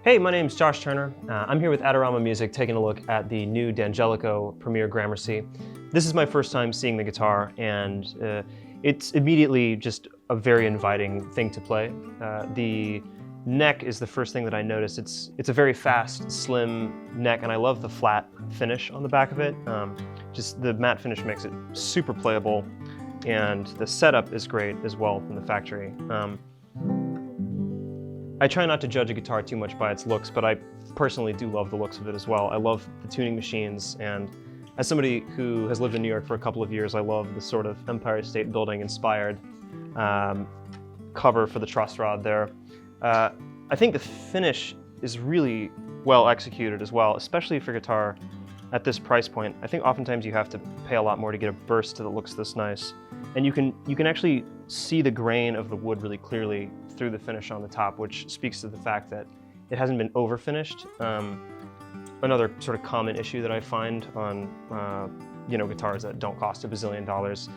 Hey, my name's Josh Turner. I'm here with Adorama Music taking a look at the new Dangelico Premier Gramercy. This is my first time seeing the guitar, and it's immediately just a very inviting thing to play. The neck is the first thing that I noticed. It's a very fast, slim neck, and I love the flat finish on the back of it. Just the matte finish makes it super playable, and the setup is great as well from the factory. I try not to judge a guitar too much by its looks, but I personally do love the looks of it as well. I love the tuning machines, and as somebody who has lived in New York for a couple of years, I love the sort of Empire State Building inspired cover for the truss rod there. I think the finish is really well executed as well, especially for guitar at this price point. I think oftentimes you have to pay a lot more to get a burst that looks this nice. And you can actually see the grain of the wood really clearly through the finish on the top, which speaks to the fact that it hasn't been over-finished. Another sort of common issue that I find on guitars that don't cost $1 bazillion.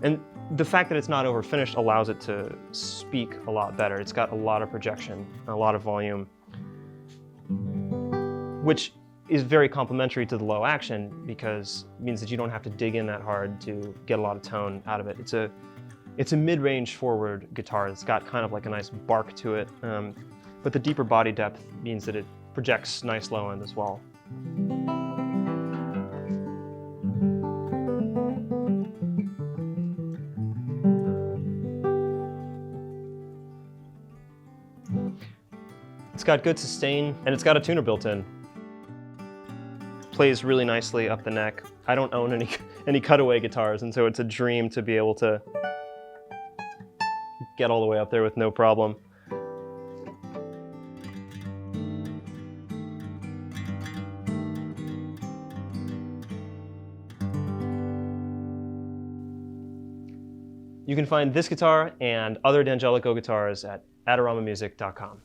And the fact that it's not over-finished allows it to speak a lot better. It's got a lot of projection, a lot of volume, which is very complementary to the low action because it means that you don't have to dig in that hard to get a lot of tone out of it. It's a mid-range forward guitar that's got kind of like a nice bark to it, but the deeper body depth means that it projects nice low end as well. It's got good sustain, and it's got a tuner built in. Plays really nicely up the neck. I don't own any cutaway guitars, and so it's a dream to be able to get all the way up there with no problem. You can find this guitar and other Dangelico guitars at adoramamusic.com.